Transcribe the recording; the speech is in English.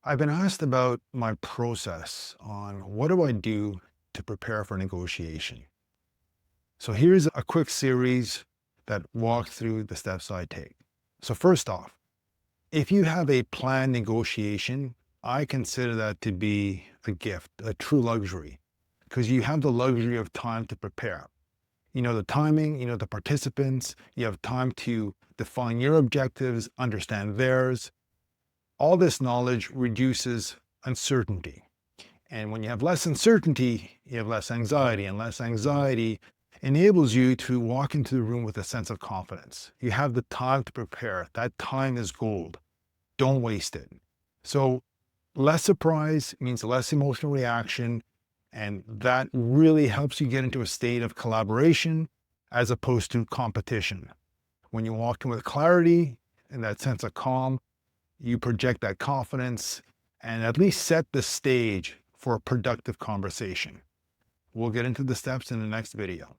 I've been asked about my process on what do I do to prepare for negotiation. So here's a quick series that walks through the steps I take. So first off, if you have a planned negotiation, I consider that to be a gift, a true luxury, because you have the luxury of time to prepare. You know the timing, you know the participants, you have time to define your objectives, understand theirs. All this knowledge reduces uncertainty. And when you have less uncertainty, you have less anxiety, and less anxiety enables you to walk into the room with a sense of confidence. You have the time to prepare. That time is gold. Don't waste it. So, less surprise means less emotional reaction, and that really helps you get into a state of collaboration as opposed to competition. When you walk in with clarity and that sense of calm, you project that confidence and at least set the stage for a productive conversation. We'll get into the steps in the next video.